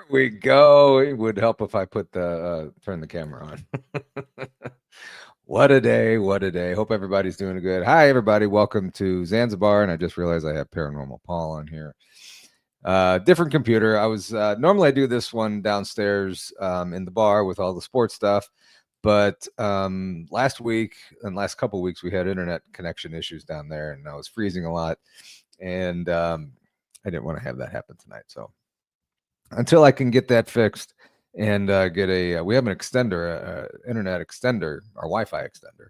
we go. It would help if I put the turn the camera on. What a day! What a day! Hope everybody's doing good. Hi, everybody. Welcome to Zanzibar. And I just realized I have Paranormal Paul on here. Different computer. I was normally I do this one downstairs in the bar with all the sports stuff, but last week and last couple weeks we had internet connection issues down there, and I was freezing a lot, and I didn't want to have that happen tonight. So until I can get that fixed and get we have an extender, internet extender, our Wi-Fi extender.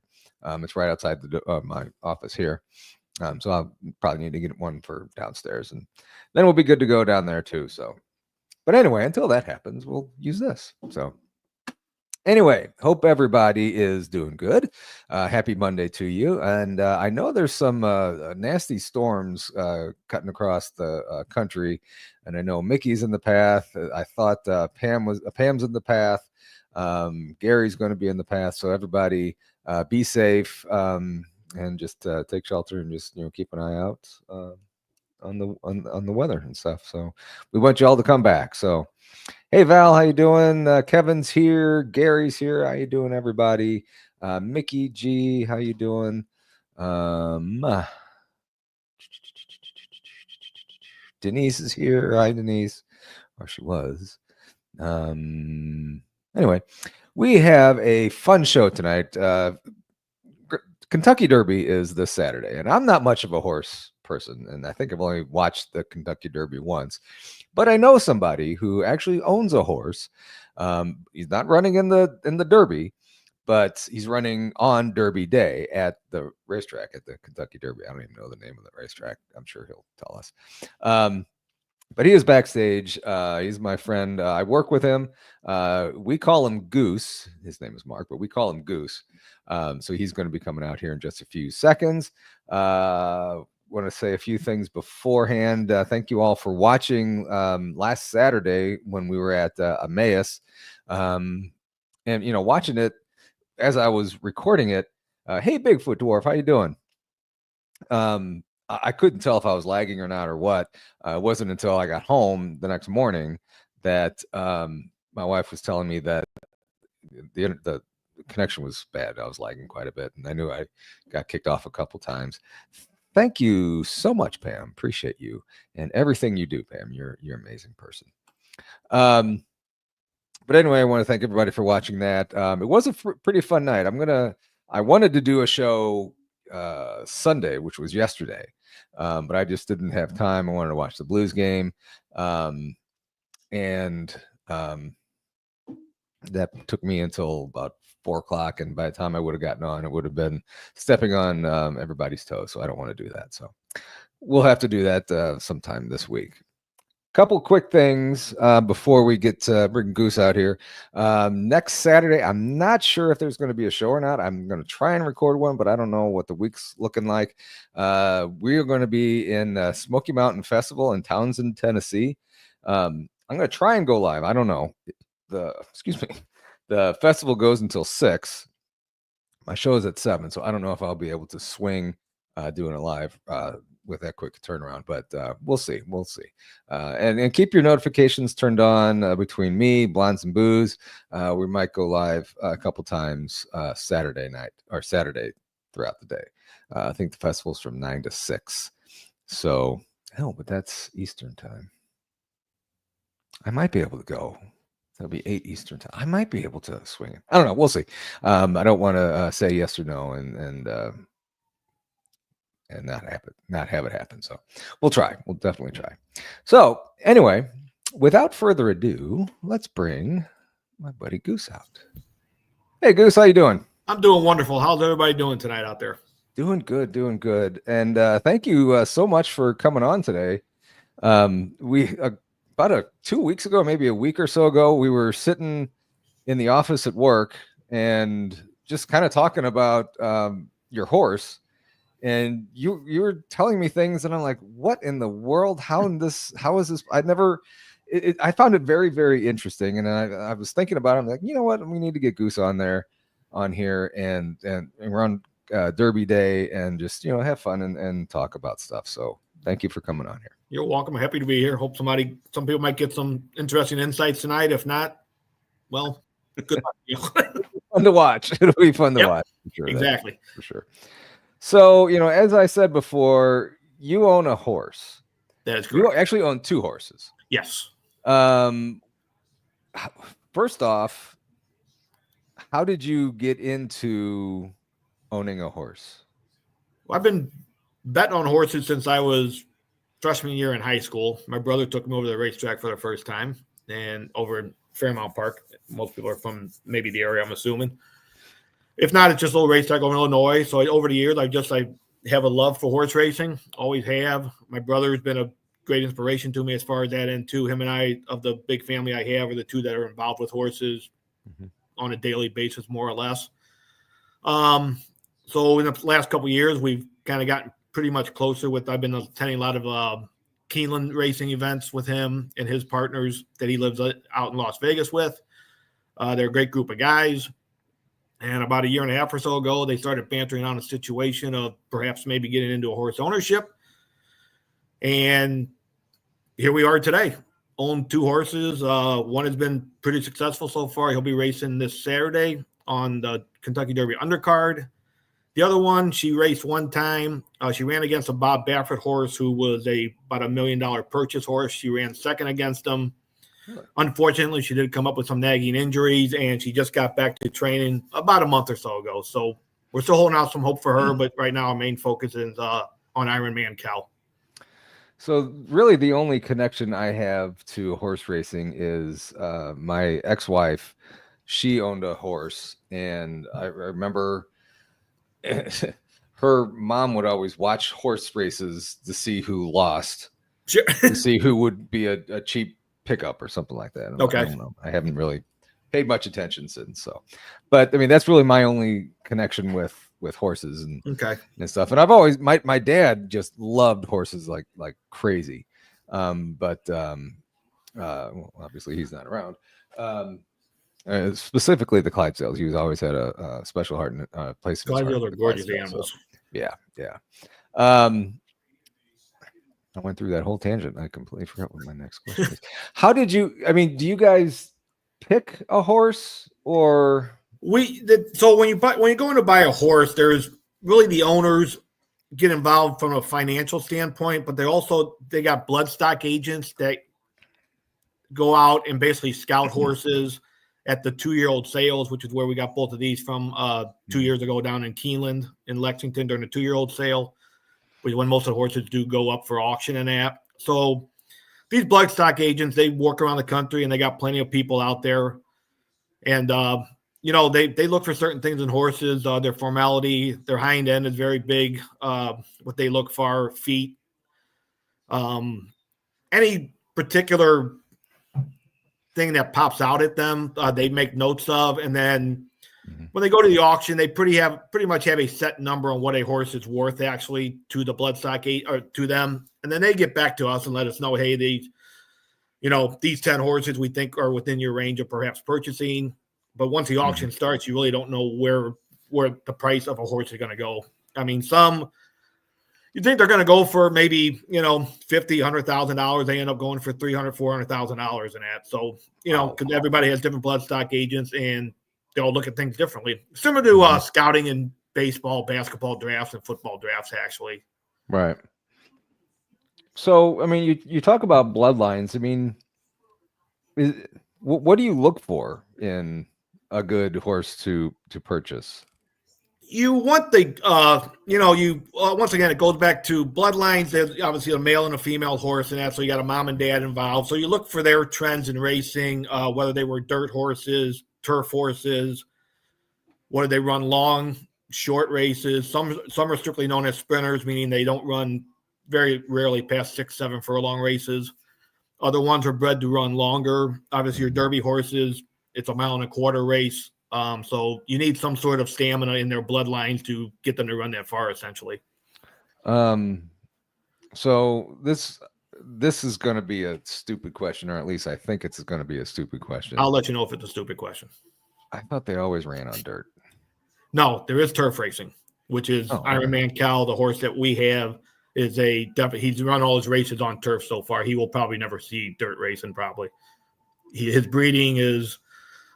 It's right outside my office here. So I'll probably need to get one for downstairs, and then we'll be good to go down there too. So, but anyway, until that happens, we'll use this. So anyway, hope everybody is doing good. Happy Monday to you. And I know there's some nasty storms cutting across the country, and I know Mickey's in the path. I thought Pam's in the path. Gary's going to be in the path. So everybody be safe and just take shelter and just keep an eye out on the weather and stuff. So we want you all to come back. So. Hey Val, how you doing? Kevin's here. Gary's here. How you doing, everybody? Mickey G, how you doing? Denise is here. Hi, Denise. Or she was. Anyway, we have a fun show tonight. Kentucky Derby is this Saturday, and I'm not much of a horse person, and I think I've only watched the Kentucky Derby once, but I know somebody who actually owns a horse. He's not running in the Derby, but he's running on Derby Day at the racetrack at the Kentucky Derby. I don't even know the name of the racetrack. I'm sure he'll tell us. But he is backstage. He's my friend. I work with him. We call him Goose. His name is Mark, but we call him Goose. So he's going to be coming out here in just a few seconds. Want to say a few things beforehand. Thank you all for watching last Saturday when we were at Emmaus. And, watching it as I was recording it. Hey, Bigfoot Dwarf, how you doing? I couldn't tell if I was lagging or not or what. It wasn't until I got home the next morning that my wife was telling me that the connection was bad. I was lagging quite a bit, and I knew I got kicked off a couple times. Thank you so much, Pam. Appreciate you and everything you do, Pam. You're an amazing person. But anyway, I want to thank everybody for watching that. It was a pretty fun night. I wanted to do a show Sunday, which was yesterday, but I just didn't have time. I wanted to watch the Blues game, and that took me until about 4:00. And by the time I would have gotten on, it would have been stepping on everybody's toes. So I don't want to do that. So we'll have to do that sometime this week. Couple quick things before we get to bring Goose out here. Next Saturday, I'm not sure if there's going to be a show or not. I'm going to try and record one, but I don't know what the week's looking like. We are going to be in Smoky Mountain Festival in Townsend, Tennessee. I'm going to try and go live. I don't know. The festival goes until 6. My show is at 7, so I don't know if I'll be able to swing doing it live with that quick turnaround, but we'll see. And keep your notifications turned on between me, Blondes and Booze. We might go live a couple times Saturday night or Saturday throughout the day. I think the festival's from 9 to 6. So, but that's Eastern time. I might be able to go. That'll be 8 Eastern time. I might be able to swing it. I don't know. We'll see. I don't want to say yes or no and not have it happen. So we'll try. We'll definitely try. So anyway, without further ado, let's bring my buddy Goose out. Hey, Goose, how you doing? I'm doing wonderful. How's everybody doing tonight out there? Doing good. And thank you so much for coming on today. We about 2 weeks ago, maybe a week or so ago, we were sitting in the office at work and just kind of talking about your horse. And you were telling me things, and I'm like, what in the world? How is this? I found it very, very interesting. And I was thinking about it. I'm like, you know what? We need to get Goose on here and we're on Derby Day and just, have fun and talk about stuff. So Thank you for coming on here. You're welcome. I'm happy to be here. Hope some people might get some interesting insights tonight. If not, well, good luck. Fun to watch. It'll be fun to watch. For sure, exactly. For sure. So, as I said before, you own a horse. That is correct. You actually own 2 horses. Yes. First off, how did you get into owning a horse? Well, I've been betting on horses since I was freshman year in high school. My brother took me over to the racetrack for the first time, and over in Fairmount Park. Most people are from maybe the area, I'm assuming. If not, it's just a little racetrack over in Illinois. So over the years, I have a love for horse racing. Always have. My brother has been a great inspiration to me as far as that end too. Him and I, of the big family I have, are the 2 that are involved with horses on a daily basis, more or less. So in the last couple of years, we've kind of gotten pretty much closer with. I've been attending a lot of Keeneland racing events with him and his partners that he lives out in Las Vegas with. They're a great group of guys. And about a year and a half or so ago, they started bantering on a situation of perhaps maybe getting into a horse ownership. And here we are today. Own 2 horses. One has been pretty successful so far. He'll be racing this Saturday on the Kentucky Derby undercard. The other one, she raced one time. She ran against a Bob Baffert horse who was about $1 million purchase horse. She ran second against him. Unfortunately, she did come up with some nagging injuries, and she just got back to training about a month or so ago. So we're still holding out some hope for her, but right now our main focus is on Ironman Cal. So really the only connection I have to horse racing is my ex-wife. She owned a horse, and I remember her mom would always watch horse races to see who lost, Sure. to see who would be a cheap pickup or something like that. Okay. I don't know. I haven't really paid much attention since. So, but I mean, that's really my only connection with horses and stuff. And I've always, my dad just loved horses like crazy. But well, obviously he's not around. Specifically the Clydesdales. He's always had a special heart and place in his heart. Clydesdales are gorgeous animals. So, yeah. I went through that whole tangent. I completely forgot what my next question is. How did you? I mean, do you guys pick a horse or? So when you go in to buy a horse, there's really the owners get involved from a financial standpoint, but they got bloodstock agents that go out and basically scout horses at the 2-year-old sales, which is where we got both of these from 2 years ago down in Keeneland in Lexington during the 2-year-old sale, which is when most of the horses do go up for auction and that. So these bloodstock agents, they work around the country and they got plenty of people out there. And, they look for certain things in horses, their formality, their hind end is very big. What they look for, feet, any particular thing that pops out at them, they make notes of. And then when they go to the auction, they pretty much have a set number on what a horse is worth actually to the bloodstock or to them. And then they get back to us and let us know, hey, these 10 horses we think are within your range of perhaps purchasing. But once the auction starts, you really don't know where the price of a horse is going to go. I mean, some you think they're going to go for maybe, $50,000-$100,000. They end up going for $300,000, $400,000 in that. So, because everybody has different bloodstock agents and they'll look at things differently. Similar to scouting in baseball, basketball drafts, and football drafts, actually. Right. So, I mean, you talk about bloodlines. I mean, what do you look for in a good horse to purchase? You want once again, it goes back to bloodlines. There's obviously a male and a female horse, and that, so you got a mom and dad involved. So you look for their trends in racing, whether they were dirt horses, turf horses, whether they run long, short races. Some are strictly known as sprinters, meaning they don't run very rarely past 6-7 furlong races. Other ones are bred to run longer. Obviously, your Derby horses, it's a 1.25 mile race. So you need some sort of stamina in their bloodlines to get them to run that far, essentially. So this is going to be a stupid question, or at least I think it's going to be a stupid question. I'll let you know if it's a stupid question. I thought they always ran on dirt. No, there is turf racing, which is Ironman Cal, the horse that we have. is he's run all his races on turf so far. He will probably never see dirt racing probably. His breeding is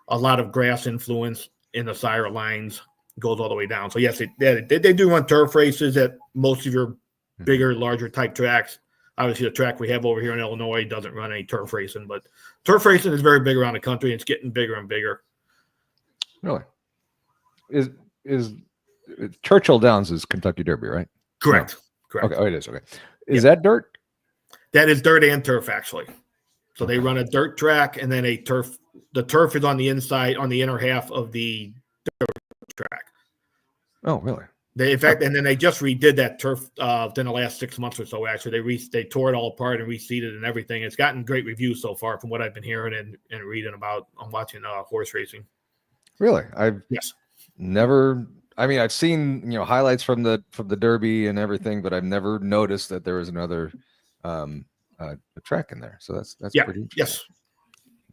a lot of grass influence in the sire lines, goes all the way down. So yes, they do run turf races at most of your bigger, larger type tracks. Obviously, the track we have over here in Illinois doesn't run any turf racing, but turf racing is very big around the country, and it's getting bigger and bigger. Really? Is Churchill Downs is Kentucky Derby, right? Correct. No. Correct. Okay. Oh, it is. Okay. Is that dirt? That is dirt and turf, actually. So they run a dirt track and then a turf. The turf is on the inside, on the inner half of the dirt track. Oh, really? In fact, and then they just redid that turf within the last 6 months or so. Actually, they tore it all apart and reseeded and everything. It's gotten great reviews so far, from what I've been hearing and reading about. I'm watching horse racing. Really? I've yes. Never. I mean, I've seen highlights from the Derby and everything, but I've never noticed that there was another a track in there. So that's pretty interesting. Yes.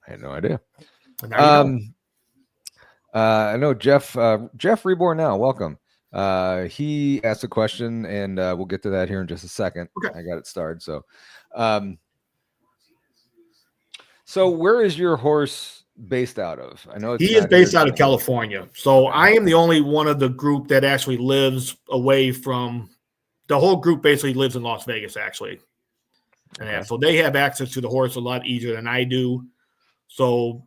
I had no idea. I know Jeff Reborn now. Welcome. He asked a question, and we'll get to that here in just a second. Okay. I got it started. So, so where is your horse based out of? I know he is based out of California. So I am the only one of the group that actually lives away from the whole group. Basically lives in Las Vegas, actually. And so they have access to the horse a lot easier than I do. So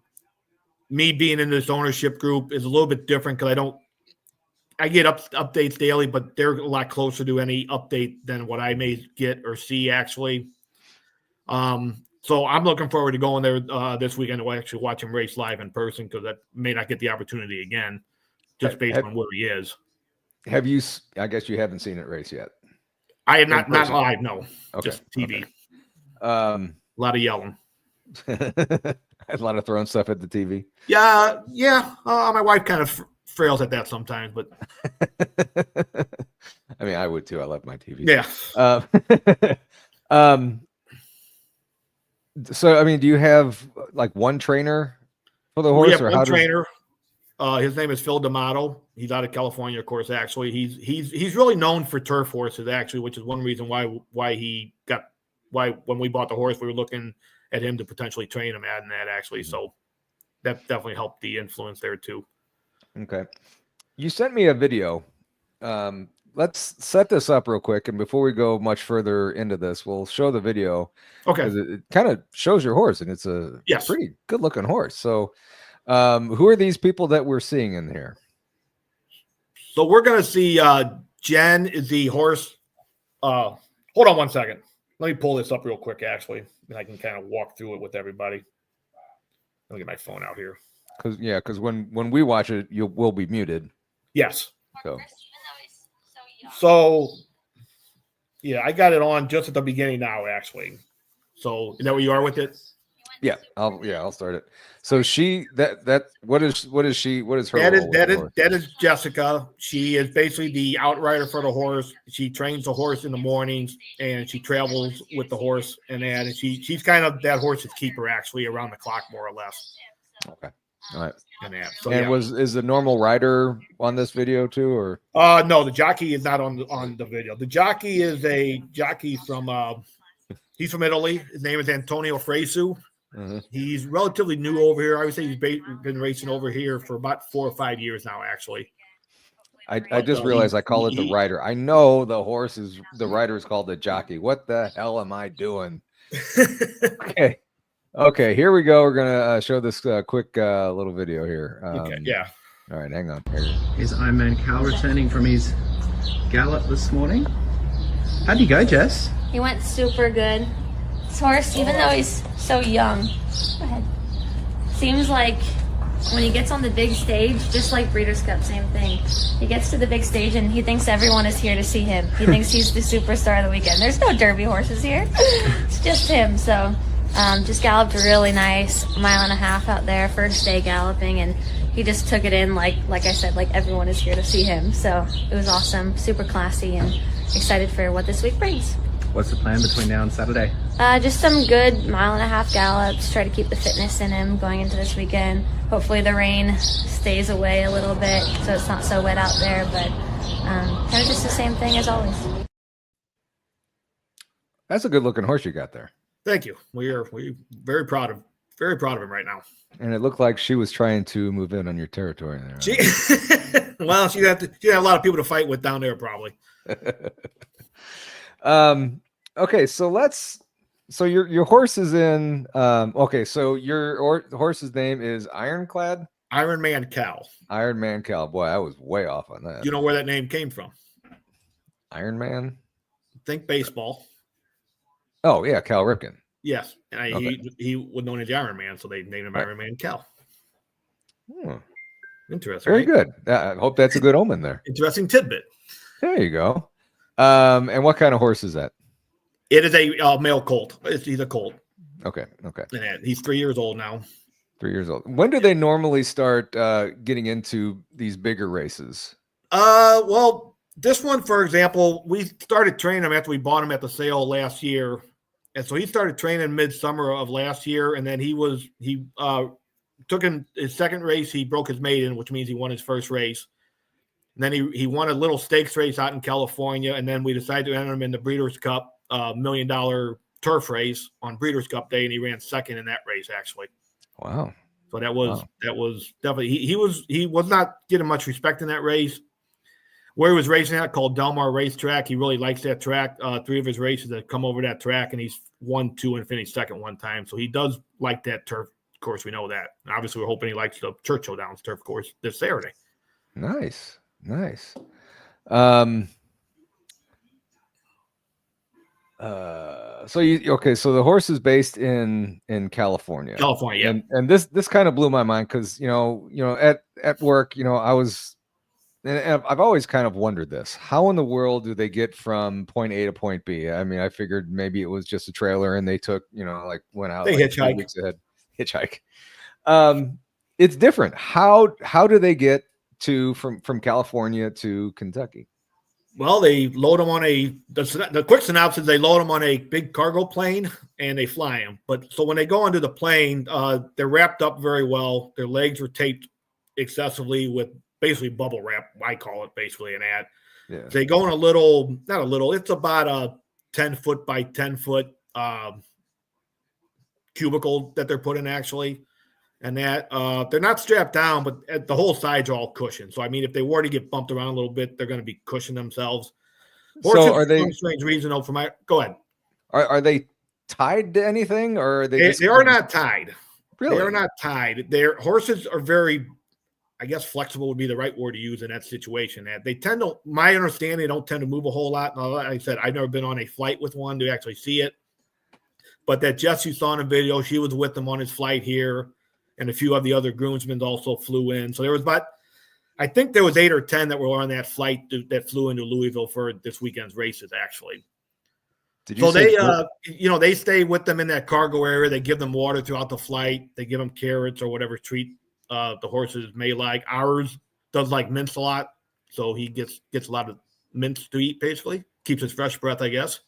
me being in this ownership group is a little bit different because I get updates daily, but they're a lot closer to any update than what I may get or see, actually. So I'm looking forward to going there this weekend to actually watch him race live in person, because I may not get the opportunity again just based on where he is. Have you? I guess you haven't seen it race yet. I have not live, no. Okay. Just TV. Okay. A lot of yelling. A lot of throwing stuff at the TV. Yeah. My wife kind of frails at that sometimes, but I mean, I would too. I love my TV. Yeah. So, I mean, do you have like one trainer for the horse? We have or one trainer. His name is Phil D'Amato. He's out of California, of course. Actually, he's really known for turf horses, actually, which is one reason why when we bought the horse, we were looking at him to potentially train him, adding that, actually. So that definitely helped the influence there too. Okay. You sent me a video. Let's set this up real quick, and before we go much further into this, we'll show the video. Okay. It kind of shows your horse, and it's a pretty good-looking horse. So, who are these people that we're seeing in here? So we're going to see Jen is the horse. Hold on one second. Let me pull this up real quick, actually, and I can kind of walk through it with everybody. Let me get my phone out here. Because when we watch it, we'll be muted. Yes. So, yeah, I got it on just at the beginning now, actually. So, is that where you are with it? Yeah, I'll start it. So what is her that is Jessica. She is basically the outrider for the horse. She trains the horse in the mornings, and she travels with the horse and she's kind of that horse's keeper, actually, around the clock, more or less. Okay. All right. And is the normal rider on this video too, or no, the jockey is not on the video. The jockey is a jockey from he's from Italy. His name is Antonio Fresu. Mm-hmm. He's relatively new over here. I would say he's been racing over here for about 4 or 5 years now, actually. I just realized I call it the rider. I know the rider is called the jockey. What the hell am I doing? Okay, here we go. We're gonna show this quick little video here. Okay, yeah. All right, hang on. Here's Ironman Cal returning from his gallop this morning. How'd he go, Jess? He went super good. This horse, even though he's so young, go ahead. Seems like when he gets on the big stage, just like Breeders' Cup, same thing. He gets to the big stage and he thinks everyone is here to see him. He thinks he's the superstar of the weekend. There's no Derby horses here. It's just him. So just galloped really nice, 1.5 miles out there, first day galloping, and he just took it in like I said, like everyone is here to see him. So it was awesome, super classy, and excited for what this week brings. What's the plan between now and Saturday? Just some good 1.5 mile gallops, try to keep the fitness in him going into this weekend. Hopefully the rain stays away a little bit so it's not so wet out there, but kind of just the same thing as always. That's a good looking horse you got there. Thank you. We're very proud of him right now. And it looked like she was trying to move in on your territory there. She, well, she'd have a lot of people to fight with down there, probably. Okay, so your horse is in. Okay, so your horse's name is Ironclad. Iron Man Cal. Iron Man Cal. Boy, I was way off on that. You know where that name came from? Iron Man. Think baseball. Oh yeah, Cal Ripken. Yes, and Okay. he was known as the Iron Man, so they named him Right. Iron Man Cal. Hmm. Interesting. Very right? good. I hope that's a good omen there. Interesting tidbit. There you go. And what kind of horse is that? It is a male colt. He's a colt, Okay. and he's 3 years old now. 3 years old. When do they normally start getting into these bigger races? Well, this one, for example, we started training him after we bought him at the sale last year. And so he started training midsummer of last year. And then he took in his second race. He broke his maiden, which means he won his first race. And then he won a little stakes race out in California. And then we decided to enter him in the Breeders' Cup $1 million turf race on Breeders' Cup Day. And he ran second in that race, actually. Wow. So that was definitely he was not getting much respect in that race. Where he was racing at, called Delmar Racetrack, he really likes that track. 3 of his races have come over that track, and he's won 2 and finished second one time. So he does like that turf course. We know that. And obviously, we're hoping he likes the Churchill Downs turf course this Saturday. Nice. So so the horse is based in California. California, yeah. And this kind of blew my mind because at work, I was, and I've always kind of wondered this: how in the world do they get from point A to point B? I mean, I figured maybe it was just a trailer and they took, went out They like 2 weeks ahead. Hitchhike. It's different. How do they get from California to Kentucky? Well, they load them on the quick synopsis, they load them on a big cargo plane and they fly them. But so when they go onto the plane, they're wrapped up very well. Their legs were taped excessively with basically bubble wrap. I call it basically an ad. Yeah. They go in it's about a 10-foot by 10-foot cubicle that they're put in actually. And that they're not strapped down, but the whole sides are all cushioned. So, I mean, if they were to get bumped around a little bit, they're going to be cushioning themselves. Horses, So are they? for some strange reason, go ahead. Are they tied to anything, or are they? They are not tied. Really? They are not tied. Their horses are very, I guess, flexible would be the right word to use in that situation. That they tend to, my understanding, they don't tend to move a whole lot. And like I said, I've never been on a flight with one to actually see it. But that Jess you saw in the video, she was with them on his flight here. And a few of the other groomsmen also flew in. So there was I think there was 8 or 10 that were on that flight that flew into Louisville for this weekend's races, actually. So they stay with them in that cargo area. They give them water throughout the flight. They give them carrots or whatever treat the horses may like. Ours does like mints a lot. So he gets a lot of mints to eat, basically. Keeps his fresh breath, I guess.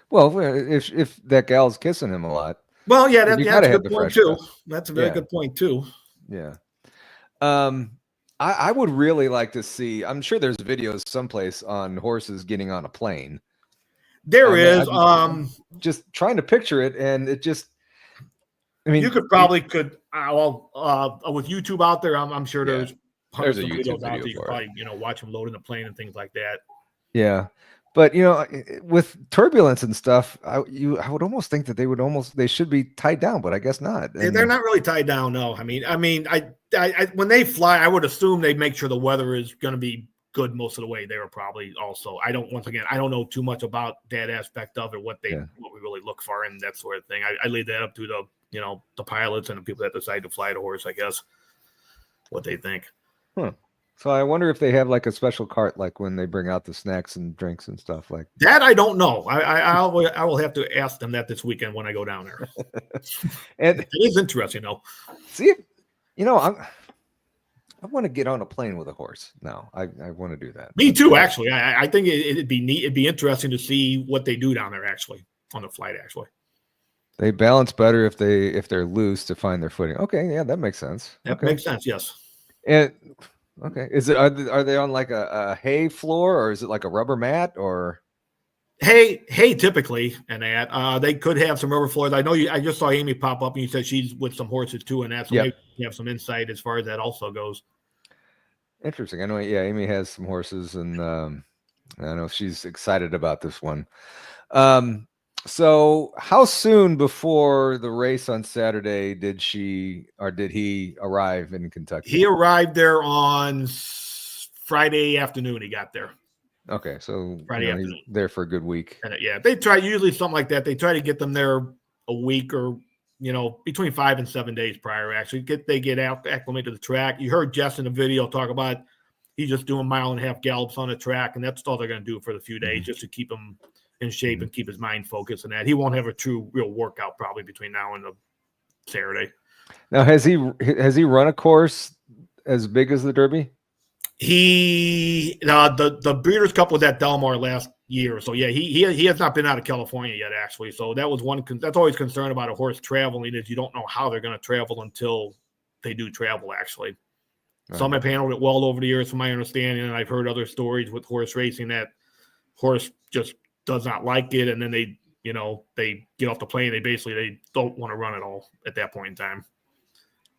Well, if that gal's kissing him a lot. Well, yeah, that's a good point too. Breath. That's a very good point too. Yeah. I would really like to see. I'm sure there's videos someplace on horses getting on a plane. There is. Just trying to picture it, and it just. I mean, you could probably with YouTube out there. I'm sure there's a YouTube videos out video there. You could probably watch them loading the plane and things like that. Yeah. But with turbulence and stuff, I would almost think that they should be tied down, but I guess not. And they're not really tied down, no. I mean, I when they fly, I would assume they make sure the weather is going to be good most of the way. They were probably also. I don't know too much about that aspect of it, what we really look for and that sort of thing. I leave that up to the pilots and the people that decide to fly the horse, I guess, what they think. Huh. So I wonder if they have like a special cart, like when they bring out the snacks and drinks and stuff like that. I don't know. I will have to ask them that this weekend when I go down there. And it is interesting, though. See, I want to get on a plane with a horse now. I want to do that. Me too, actually. I think it'd be neat. It'd be interesting to see what they do down there, actually, on the flight. Actually, they balance better if they're loose to find their footing. Okay, yeah, that makes sense. That makes sense. Yes. And. Okay. Are they on like a hay floor, or is it like a rubber mat, or? Hay typically, and that they could have some rubber floors. I know I just saw Amy pop up, and you said she's with some horses too, and that. So maybe you have some insight as far as that also goes. Interesting. I know. Yeah, Amy has some horses, and I know she's excited about this one. So how soon before the race on Saturday did he arrive in Kentucky? He arrived there on Friday afternoon. He got there. Okay, so Friday afternoon. He's there for a good week. And they try usually something like that. They try to get them there a week or between 5 and 7 days prior. Actually, they get acclimated to the track. You heard Jess in the video talk about he's just doing 1.5-mile gallops on the track, and that's all they're going to do for the few days just to keep him in shape and keep his mind focused. And that he won't have a true real workout probably between now and the Saturday. Now, has he run a course as big as the Derby? The Breeders' Cup was at Delmar last year, so yeah, he has not been out of California yet, actually. So that was that's always concern about a horse traveling is you don't know how they're going to travel until they do travel. Actually, some have handled it well over the years, from my understanding, and I've heard other stories with horse racing that horse just does not like it, and then they get off the plane. They don't want to run at all at that point in time.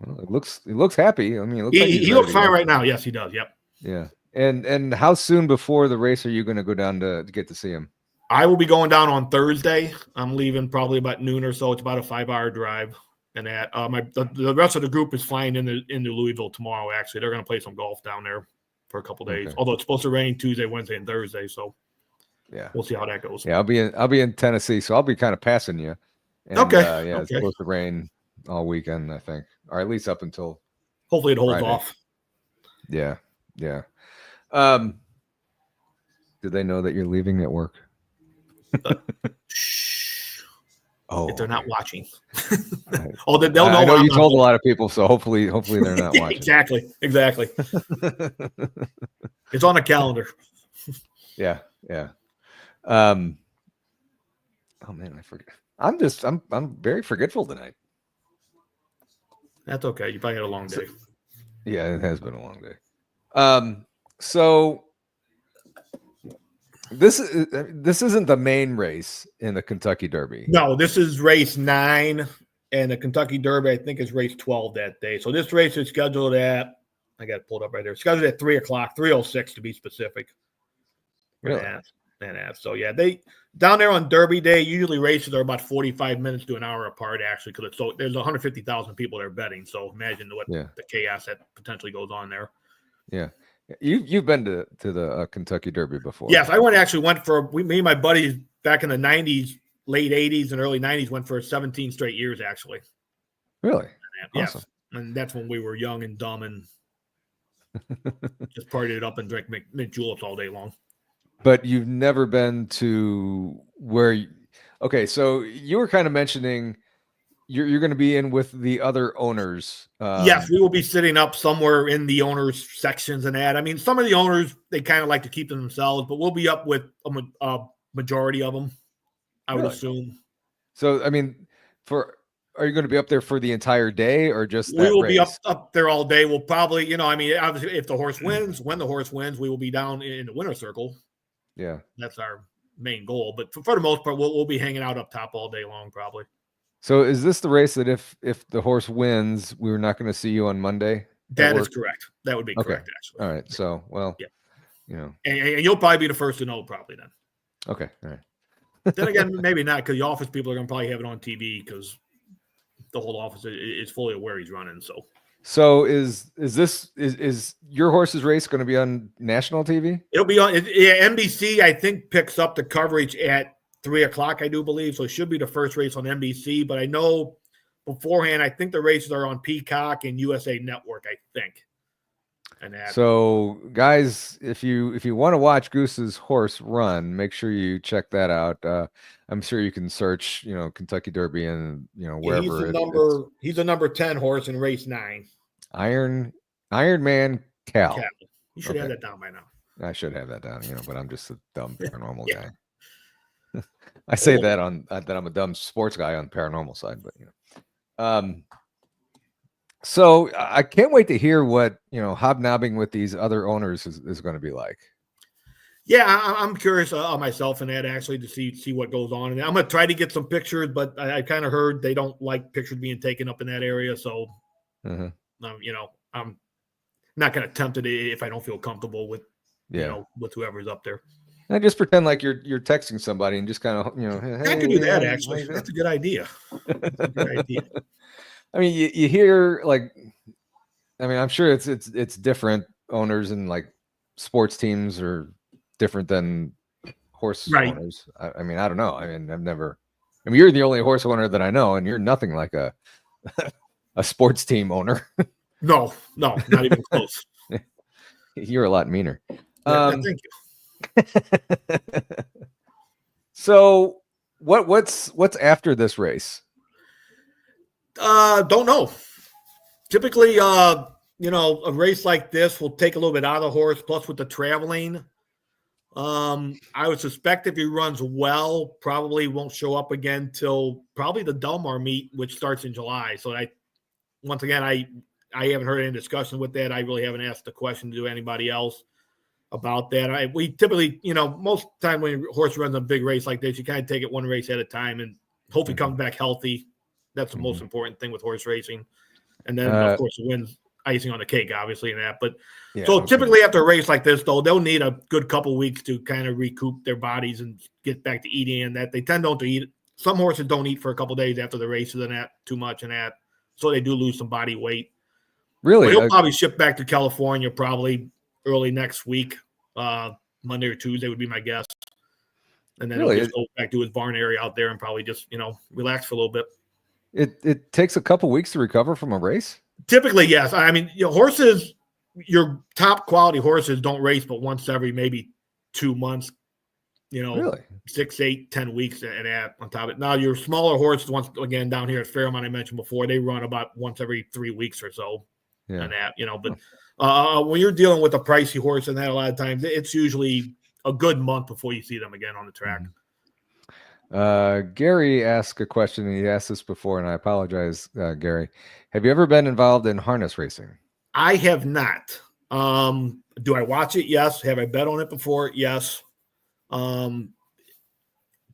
Well, it looks happy. I mean, he looks fine right now. Yes, he does. Yep. Yeah. And how soon before the race are you going to go down to get to see him? I will be going down on Thursday. I'm leaving probably about noon or so. It's about a 5-hour drive. And that the rest of the group is flying into Louisville tomorrow. Actually, they're going to play some golf down there for a couple days. Okay. Although it's supposed to rain Tuesday, Wednesday, and Thursday, so yeah, we'll see how that goes. Yeah, I'll be in Tennessee, so I'll be kind of passing you. And, okay. It's supposed to rain all weekend, I think, or at least up until hopefully it holds Friday. off. Yeah. Yeah. Did they know that you're leaving at work? If they're not watching. They'll know. I know you told a lot of people, so hopefully they're not watching. Exactly. It's on the calendar. Yeah. Oh man, I forget. I'm very forgetful tonight. That's okay. You probably had a long day. Yeah, it has been a long day. So this isn't the main race in the Kentucky Derby. No, this is race 9, and the Kentucky Derby I think is race 12 that day. So this race is scheduled at I got it pulled up right there. Scheduled at 3:00, 3:06 to be specific. Really? So yeah, they down there on Derby Day. Usually races are about 45 minutes to an hour apart, actually, because there's 150,000 people there betting. So imagine what the chaos that potentially goes on there. Yeah, you've been to the Kentucky Derby before. Yes, I went for me and my buddies back in the 90s, late 80s and early 90s. Went for 17 straight years, actually. Really? Yes, awesome. And that's when we were young and dumb and just partied it up and drank mint juleps all day long. But you've never been to where okay, so you were kind of mentioning you're going to be in with the other owners. Yes, we will be sitting up somewhere in the owners sections and that. I mean, some of the owners, they kind of like to keep them themselves, but we'll be up with a majority of them, I would assume. So, I mean, are you going to be up there for the entire day or just we will race? Be up there all day. We'll probably, obviously if the horse wins, when the horse wins, we will be down in the winner's circle. Yeah. That's our main goal. But for the most part, we'll be hanging out up top all day long, probably. So is this the race that if the horse wins, we're not going to see you on Monday? That is correct. That would be correct, actually. All right. So, well, and you'll probably be the first to know probably then. Okay. All right. Then again, maybe not, because the office people are going to probably have it on TV because the whole office is fully aware he's running. So is your horse's race going to be on national TV? It'll be on NBC. I think picks up the coverage at 3:00. I do believe so. It should be the first race on NBC. But I know beforehand, I think the races are on Peacock and USA Network. I think. So, guys, if you want to watch Goose's horse run, make sure you check that out. I'm sure you can search, Kentucky Derby and wherever. He's a number 10 horse in race 9. Iron Man Cal. You should have that down by now. I should have that down, but I'm just a dumb paranormal guy. I say that that I'm a dumb sports guy on the paranormal side, but so I can't wait to hear what hobnobbing with these other owners is going to be like. Yeah, I'm curious myself in that actually to see what goes on. And I'm gonna try to get some pictures, but I kind of heard they don't like pictures being taken up in that area. So, I'm not gonna attempt it if I don't feel comfortable with with whoever's up there. I just pretend like you're texting somebody and just kind of hey, I could do that how actually. you doing? That's a good idea. That's a good idea. I mean, you hear like, I mean, I'm sure it's different. Owners and like sports teams are different than horse owners. I mean, I don't know. I mean, I mean, you're the only horse owner that I know, and you're nothing like a sports team owner. No, not even close. You're a lot meaner. Thank you. So what's after this race? Don't know. Typically, a race like this will take a little bit out of the horse. Plus, with the traveling, I would suspect if he runs well, probably won't show up again till probably the Delmar meet, which starts in July. So once again, I haven't heard any discussion with that. I really haven't asked the question to anybody else about that. We typically, most of the time when a horse runs a big race like this, you kind of take it one race at a time and hopefully comes back healthy. That's the most important thing with horse racing. And then, of course, the win's icing on the cake, obviously, in that. But so typically after a race like this, though, they'll need a good couple weeks to kind of recoup their bodies and get back to eating. And that they tend not to eat. Some horses don't eat for a couple days after the races and that too much and that. So they do lose some body weight. Really? But he'll probably ship back to California probably early next week. Monday or Tuesday would be my guess. And then he'll just go back to his barn area out there and probably just, relax for a little bit. It takes a couple weeks to recover from a race? Typically, yes. I mean, horses, your top quality horses don't race but once every maybe 2 months, really? 6, 8, 10 weeks and that on top of it. Now, your smaller horses, once again, down here at Fairmont, I mentioned before, they run about once every 3 weeks or so. Yeah. And that, but when you're dealing with a pricey horse and that, a lot of times it's usually a good month before you see them again on the track. Gary asked a question, and he asked this before, and I apologize, Gary. Have you ever been involved in harness racing? I have not. Do I watch it? Yes. Have I bet on it before? Yes. To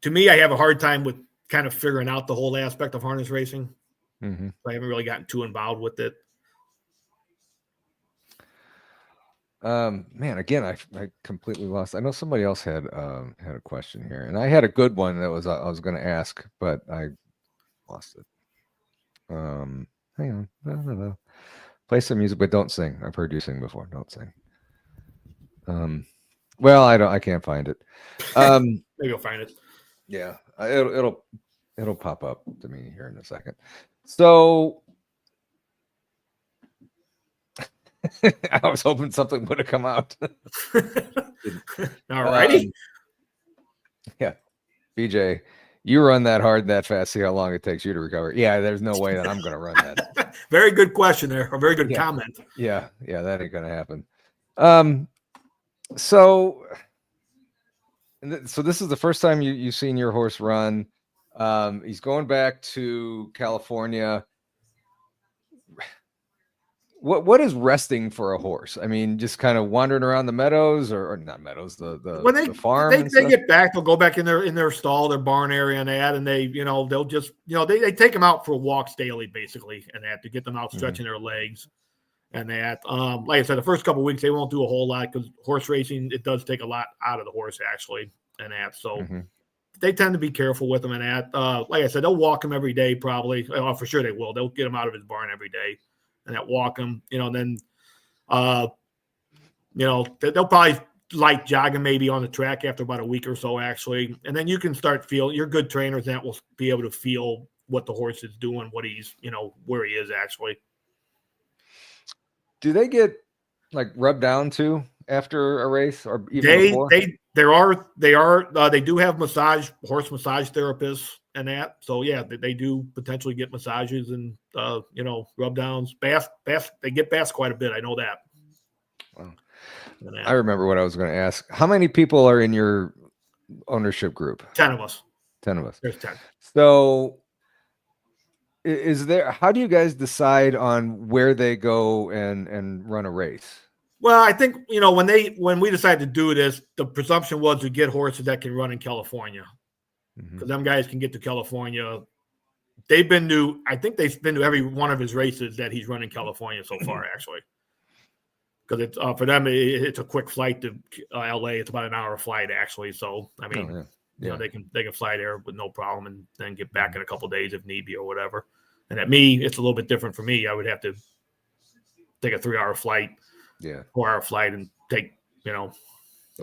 me, I have a hard time with kind of figuring out the whole aspect of harness racing. Mm-hmm. I haven't really gotten too involved with it. Man, again, I completely lost. I know somebody else had a question here, and I had a good one that was I was going to ask, but I lost it. Hang on, no. Play some music, but don't sing. I've heard you sing before. Don't sing. Well, I can't find it. Maybe you'll find it. Yeah, it'll pop up to me here in a second. So. I was hoping something would have come out. All righty. Yeah. BJ, you run that hard and that fast. See how long it takes you to recover. Yeah, there's no way that I'm going to run that. Very good question there. A very good comment. Yeah, that ain't going to happen. So this is the first time you've seen your horse run. He's going back to California. What is resting for a horse? I mean, just kind of wandering around the meadows or not meadows, the farm. They get back, they'll go back in their stall, their barn area and that, and they, they'll just, they take them out for walks daily, basically, and that to get them out stretching their legs and that. Like I said, the first couple of weeks, they won't do a whole lot because horse racing, it does take a lot out of the horse actually and that. So they tend to be careful with them and that. Like I said, they'll walk him every day, probably. Oh, for sure they will. They'll get him out of his barn every day. And that walk them, and then, they'll probably light jogging maybe on the track after about a week or so, actually. And then you can start feeling, you're good trainers that will be able to feel what the horse is doing, what he's, where he is actually. Do they get like rubbed down too after a race or even before? They do have horse massage therapists and that. So yeah, they do potentially get massages and rub downs, bath. They get baths quite a bit. I know that. Wow. I remember what I was going to ask. How many people are in your ownership group? 10 of us. 10 of us. There's 10. So how do you guys decide on where they go and run a race? Well, I think, when we decided to do this, the presumption was to get horses that can run in California, because them guys can get to California. I think they've been to every one of his races that he's run in California so far, actually. Because it's for them, it's a quick flight to LA. It's about an hour flight, actually. So I mean, they can fly there with no problem, and then get back in a couple of days if need be or whatever. And at me, it's a little bit different for me. I would have to take a 3-hour flight, 4-hour flight, and take a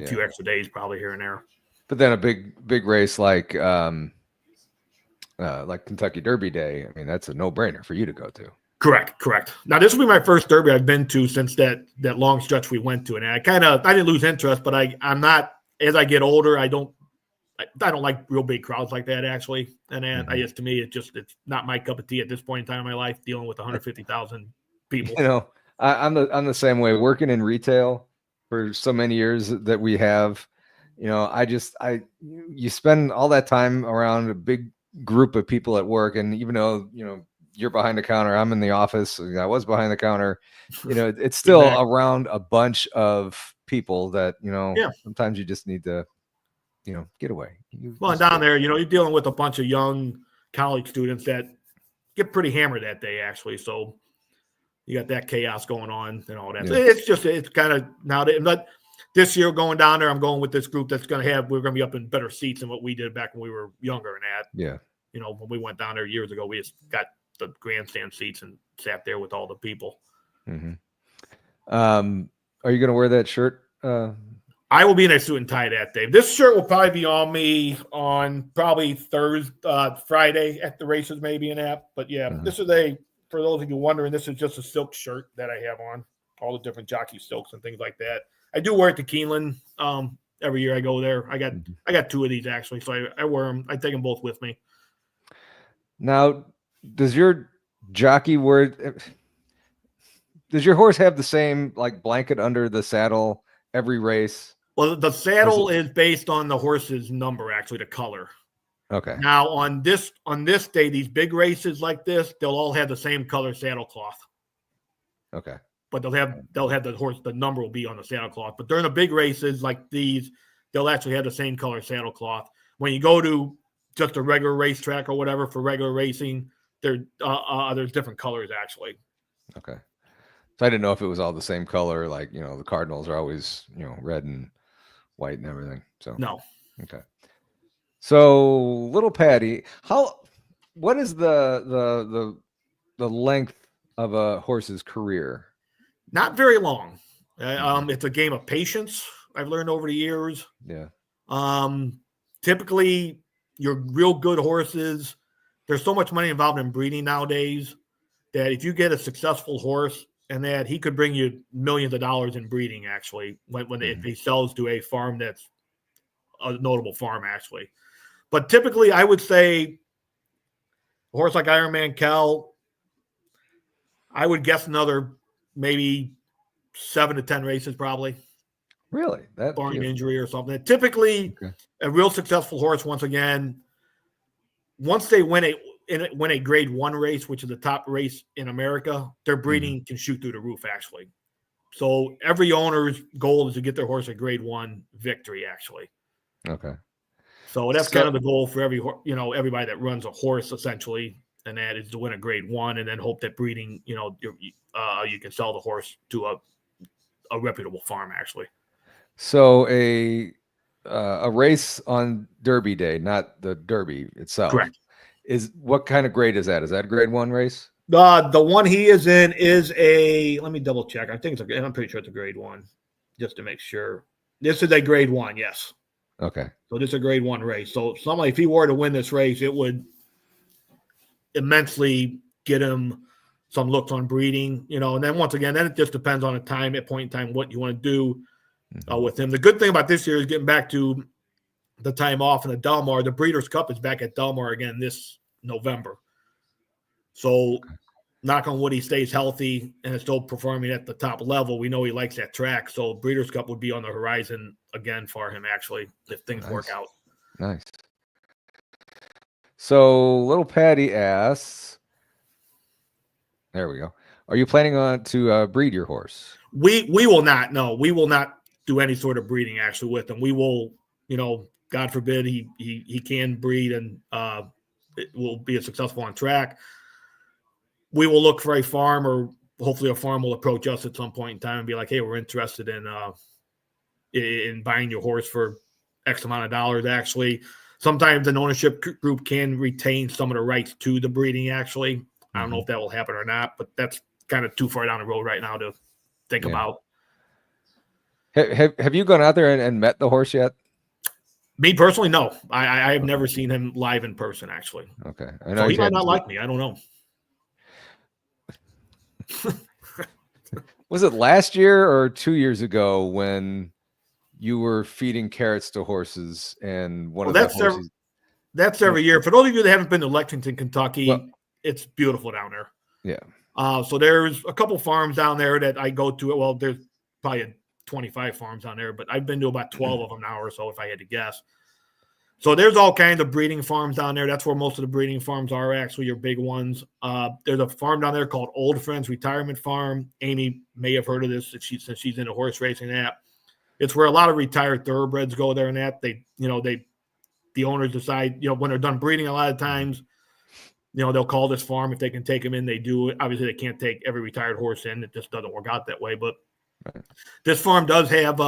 few extra days probably here and there. But then a big race like Kentucky Derby Day, I mean, that's a no-brainer for you to go to. Correct. Now, this will be my first Derby I've been to since that long stretch we went to, and I didn't lose interest, but I'm not, as I get older, I don't like real big crowds like that, actually. And to me, it's not my cup of tea at this point in time in my life, dealing with 150,000 people. I'm the same way. Working in retail for so many years that we have, you spend all that time around a big group of people at work, and even though you're behind the counter, I'm in the office, I was behind the counter, it's still around a bunch of people that sometimes you just need to get away. Down there, you're dealing with a bunch of young college students that get pretty hammered that day, actually. So you got that chaos going on and all that. Yeah. It's kind of now. But this year going down there, I'm going with this group that's we're going to be up in better seats than what we did back when we were younger. And that, when we went down there years ago, we just got the grandstand seats and sat there with all the people. Mm-hmm. Are you going to wear that shirt? I will be in a suit and tie that day. This shirt will probably be on me on probably Friday at the races, maybe in that. But This is for those of you wondering, this is just a silk shirt that I have on, all the different jockey silks and things like that. I do wear it to Keeneland every year I go there. I got 2 of these, actually, so I wear them. I take them both with me. Now, does your jockey does your horse have the same blanket under the saddle every race? Well, the saddle is based on the horse's number, actually, the color. Okay. Now, on this day, these big races like this, they'll all have the same color saddle cloth. Okay. But they'll have the horse, the number will be on the saddle cloth. But during the big races like these, they'll actually have the same color saddle cloth. When you go to just a regular racetrack or whatever for regular racing, there's different colors, actually. Okay. So I didn't know if it was all the same color, the Cardinals are always, red and white and everything. So no. Okay. So little Patty, what is the length of a horse's career? Not very long. It's a game of patience, I've learned over the years. Yeah. Typically, your real good horses, there's so much money involved in breeding nowadays that if you get a successful horse, and that he could bring you millions of dollars in breeding, actually, if he sells to a farm that's a notable farm, actually. But typically, I would say a horse like Ironman Cal, I would guess another maybe 7 to 10 races, probably. Really? Barring injury or something. Typically, a real successful horse, once they win a grade 1 race, which is the top race in America, their breeding can shoot through the roof, actually. So every owner's goal is to get their horse a grade 1 victory, actually. Okay. So that's kind of the goal for everybody that runs a horse, essentially, and that is to win a grade 1 and then hope that breeding, you can sell the horse to a reputable farm, actually. So a race on Derby Day, not the Derby itself. Correct. What kind of grade is that? Is that a grade 1 race? The one he is in is let me double check. I'm pretty sure it's a grade 1, just to make sure. This is a grade 1, yes. Okay. So this is a grade 1 race. So if he were to win this race, it would immensely get him some looks on breeding, and then once again, then it just depends on a point in time, what you want to do with him. The good thing about this year is getting back to the time off in the Del Mar. The Breeders' Cup is back at Del Mar again this November. So knock on wood, he stays healthy and is still performing at the top level. We know he likes that track. So Breeders' Cup would be on the horizon again for him, actually, if things work out. Nice. So little Patty asks, there we go. Are you planning on to breed your horse? We will not. No, we will not do any sort of breeding actually with him. We will, God forbid he can breed and it will be a successful on track. We will look for a farm, or hopefully a farm will approach us at some point in time and be like, "Hey, we're interested in buying your horse for X amount of dollars." Actually, sometimes an ownership group can retain some of the rights to the breeding. Actually, I don't know if that will happen or not, but that's kind of too far down the road right now to think about. Have you gone out there and met the horse yet? Me personally, no. I have never seen him live in person, actually. Okay. I know so he might not like me. I don't know. Was it last year or 2 years ago when you were feeding carrots to horses and one of the horses? That's every year. For those of you that haven't been to Lexington, Kentucky, it's beautiful down there. Yeah. So there's a couple farms down there that I go to. Well, there's probably 25 farms down there, but I've been to about 12 of them now or so, if I had to guess. So there's all kinds of breeding farms down there. That's where most of the breeding farms are, actually, your big ones. There's a farm down there called Old Friends Retirement Farm. Amy may have heard of this since she's into horse racing. It's where a lot of retired thoroughbreds go there, and the owners decide, when they're done breeding, a lot of times, they'll call this farm if they can take them in. They do. Obviously, they can't take every retired horse in. It just doesn't work out that way. But this farm does have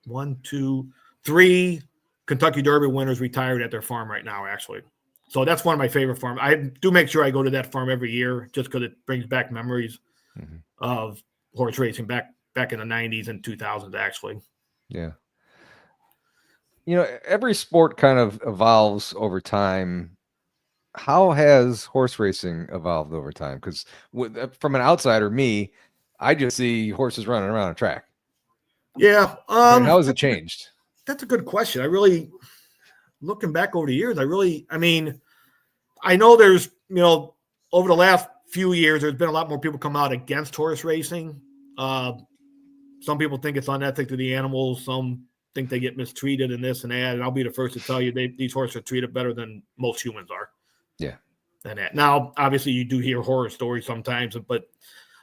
1, 2, 3 Kentucky Derby winners retired at their farm right now, actually. So that's one of my favorite farms. I do make sure I go to that farm every year just because it brings back memories of horse racing back in the 90s and 2000s, actually. Yeah. Every sport kind of evolves over time. How has horse racing evolved over time? Because from an outsider, I just see horses running around a track. Yeah. How has it changed? That's a good question. Looking back over the years, I know there's, over the last few years, there's been a lot more people come out against horse racing. Some people think it's unethical to the animals. Some think they get mistreated and this and that. And I'll be the first to tell you these horses are treated better than most humans are. Yeah. And that. Now, obviously, you do hear horror stories sometimes, but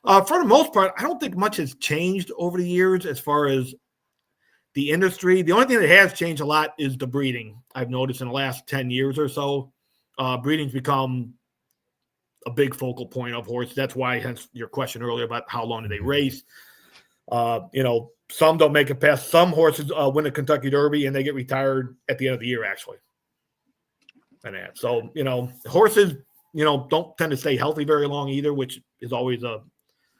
for the most part, I don't think much has changed over the years as far as the industry. The only thing that has changed a lot is the breeding. I've noticed in the last 10 years or so, breeding's become a big focal point of horses. That's why, hence your question earlier about how long do they race. Some don't make it past. Some horses win a Kentucky Derby and they get retired at the end of the year, actually. And that. So, horses, don't tend to stay healthy very long either, which is always a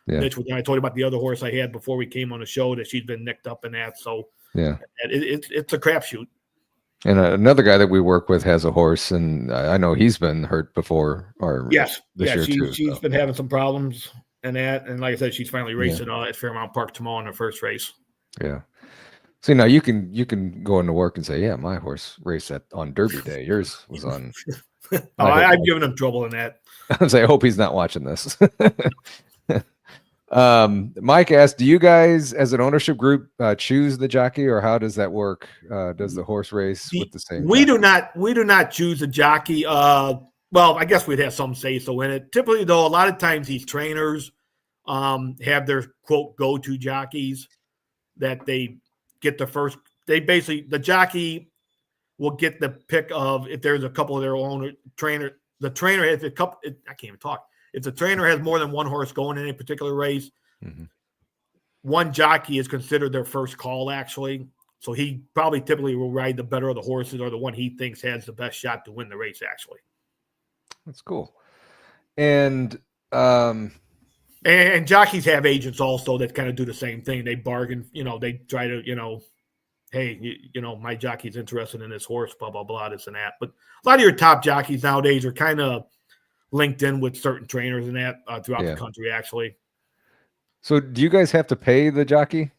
niche. I told you about the other horse I had before we came on the show that she's been nicked up in that. So, it's a crapshoot. And another guy that we work with has a horse, and I know he's been hurt before. This year too. She's been having some problems and that. And like I said, she's finally racing at Fairmount Park tomorrow in her first race. Yeah. See, now you can go into work and say, yeah, my horse raced on Derby Day. Yours was on. I've given him trouble in that. I hope he's not watching this. Mike asked, do you guys as an ownership group choose the jockey, or how does that work? Does the horse race with the same we jockey? We do not choose a jockey. Well, I guess we'd have some say so in it. Typically, though, a lot of times these trainers have their quote go-to jockeys that they get the first. The jockey will get the pick of, if there's a couple of their own trainer. The trainer has a couple. I can't even talk. If the trainer has more than one horse going in a particular race, one jockey is considered their first call, actually. So he probably typically will ride the better of the horses, or the one he thinks has the best shot to win the race, actually. That's cool. And jockeys have agents also that kind of do the same thing. They bargain, they try to, hey, my jockey's interested in this horse, blah, blah, blah, this and that. But a lot of your top jockeys nowadays are kind of linked in with certain trainers and that throughout the country, actually. So do you guys have to pay the jockey?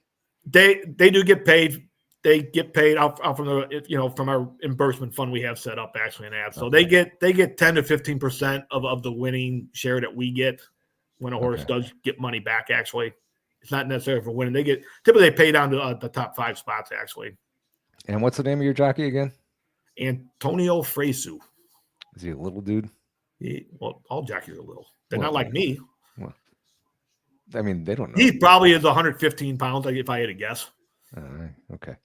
They do get paid. They get paid out from the, from our reimbursement fund we have set up, actually, in that. So they get 10 to 15% of the winning share that we get when a horse does get money back, actually. It's not necessarily for winning. Typically they pay down to the top 5 spots, actually. And what's the name of your jockey again? Antonio Fresu. Is he a little dude? All jockeys are little. They're not like me. I mean, they don't know. He probably is 115 pounds, if I had to guess. Okay.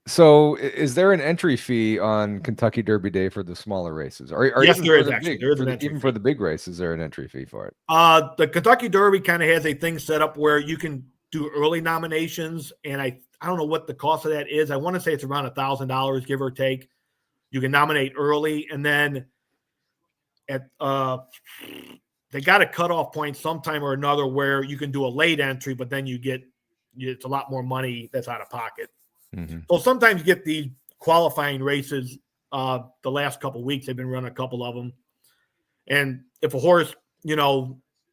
So is there an entry fee on Kentucky Derby Day for the smaller races? Or Yes, even there for is the actually. big, There is for an the, entry even fee. for the big races, is there an entry fee for it? The Kentucky Derby kind of has a thing set up where you can do early nominations, and I don't know what the cost of that is. I want to say it's around $1,000, give or take. You can nominate early, and then at they got a cutoff point sometime or another where you can do a late entry, but then it's a lot more money that's out of pocket. Mm-hmm. So sometimes you get these qualifying races. The last couple of weeks, they've been running a couple of them. And if a horse,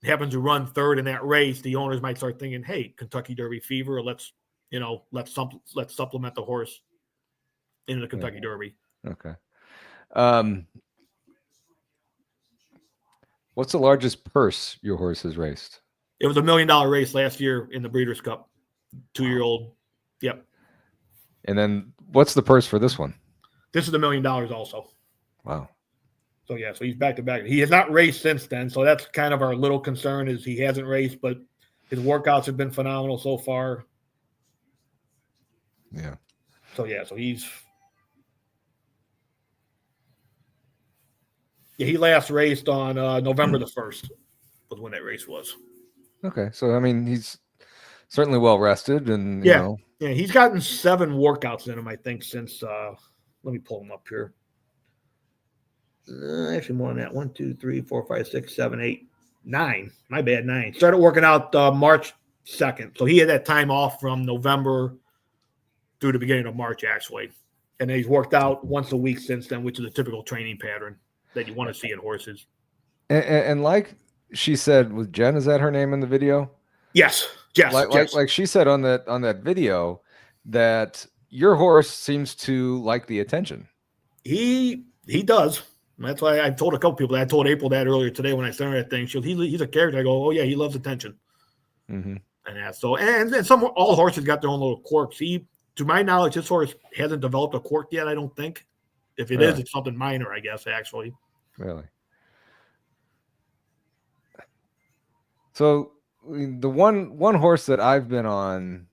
happens to run third in that race, the owners might start thinking, hey, Kentucky Derby fever, let's supplement the horse in the Kentucky Derby. Okay. What's the largest purse your horse has raced? It was $1 million race last year in the Breeders' Cup, 2-year-old. Yep. And then what's the purse for this one? This is $1 million also. Wow. So, yeah, so he's back-to-back. He has not raced since then, so that's kind of our little concern is he hasn't raced, but his workouts have been phenomenal so far. Yeah. So, yeah, so he last raced on November the 1st was when that race was. Okay. So, I mean, he's certainly well rested and, Yeah, he's gotten 7 workouts in him, I think, since let me pull him up here. Actually, more than that. 1, 2, 3, 4, 5, 6, 7, 8, 9. My bad, 9. Started working out March 2nd. So he had that time off from November through the beginning of March, actually. And then he's worked out once a week since then, which is a typical training pattern that you want to see in horses. And like she said with Jen, is that her name in the video? Yes. Like she said on that video that your horse seems to like the attention. He does. That's why I told a couple people that. I told April that earlier today when I sent her that thing. He's a character. I go, oh yeah, he loves attention. Mm-hmm. And so, and all horses got their own little quirks. To my knowledge, this horse hasn't developed a quirk yet. I don't think. If it is, it's something minor, I guess. Actually. Really. So the one horse that I've been on,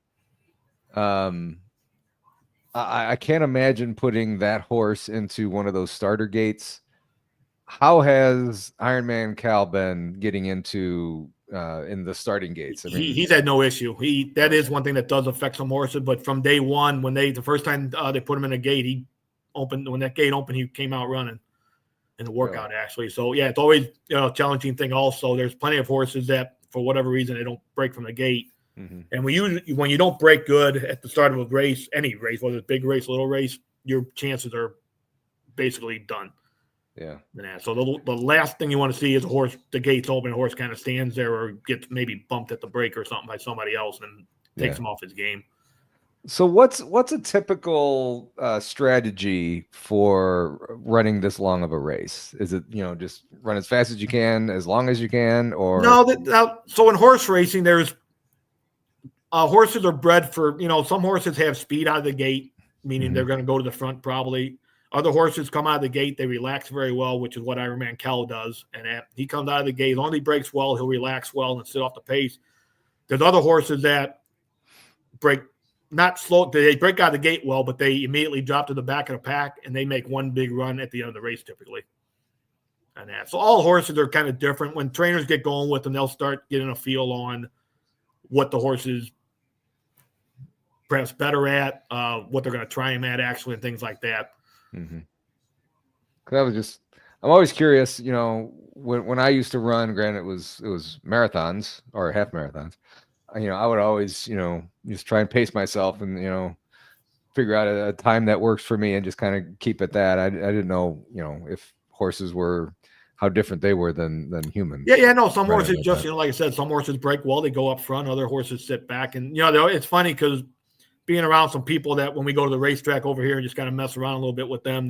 I can't imagine putting that horse into one of those starter gates. How has Ironman Cal been getting into in the starting gates? I mean, he's had no issue. That is one thing that does affect some horses, but from day one, when the first time they put him in a gate, when that gate opened, he came out running in the workout actually. So yeah, it's always a challenging thing. Also, there's plenty of horses that for whatever reason they don't break from the gate. Mm-hmm. And when you don't break good at the start of a race, any race, whether it's big race, little race, your chances are basically done. Yeah. So the last thing you want to see is the gate's open, a horse kind of stands there or gets maybe bumped at the break or something by somebody else and takes him off his game. So what's a typical strategy for running this long of a race? Is it, just run as fast as you can, as long as you can, or no? So in horse racing, there's horses are bred for, some horses have speed out of the gate, meaning they're going to go to the front probably. Other horses come out of the gate, they relax very well, which is what Ironman Cal does. And he comes out of the gate, as long as he breaks well, he'll relax well and sit off the pace. There's other horses that break not slow, they break out of the gate well, but they immediately drop to the back of the pack and they make one big run at the end of the race typically. And so all horses are kind of different. When trainers get going with them, they'll start getting a feel on what the horse is perhaps better at, what they're going to try him at actually, and things like that. Mm-hmm. I'm always curious, when I used to run, granted it was marathons or half marathons, I would always, just try and pace myself and, figure out a time that works for me and just kind of keep at that. I didn't know, if horses were, how different they were than humans. Yeah. No, some horses just, like I said, some horses break well, they go up front, other horses sit back. And, it's funny because being around some people that when we go to the racetrack over here and just kind of mess around a little bit with them,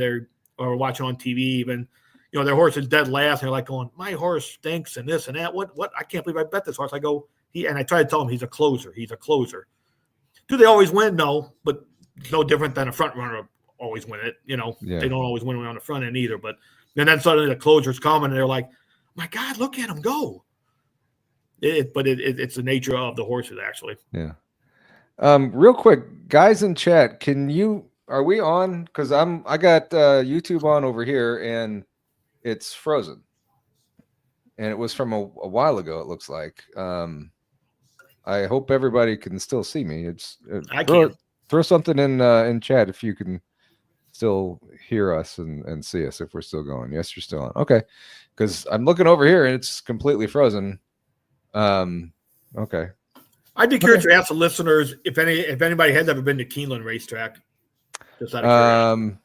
or watching on TV even, their horse is dead last. And they're like going, my horse stinks and this and that. What? I can't believe I bet this horse. I go, and I try to tell them he's a closer. He's a closer. Do they always win? No, but it's no different than a front runner always win it. They don't always win on the front end either. But and then suddenly the closer's coming and they're like, My God, look at him go. But it's the nature of the horses, actually. Yeah. Real quick, guys in chat, are we on? Because I got YouTube on over here and it's frozen. And it was from a while ago, it looks like. I hope everybody can still see me. It's I can. throw something in chat if you can still hear us and see us, if we're still going. Yes, you're still on. Okay. Because I'm looking over here and it's completely frozen. Okay. I'd be curious to ask the listeners if anybody has ever been to Keeneland Racetrack. Just out of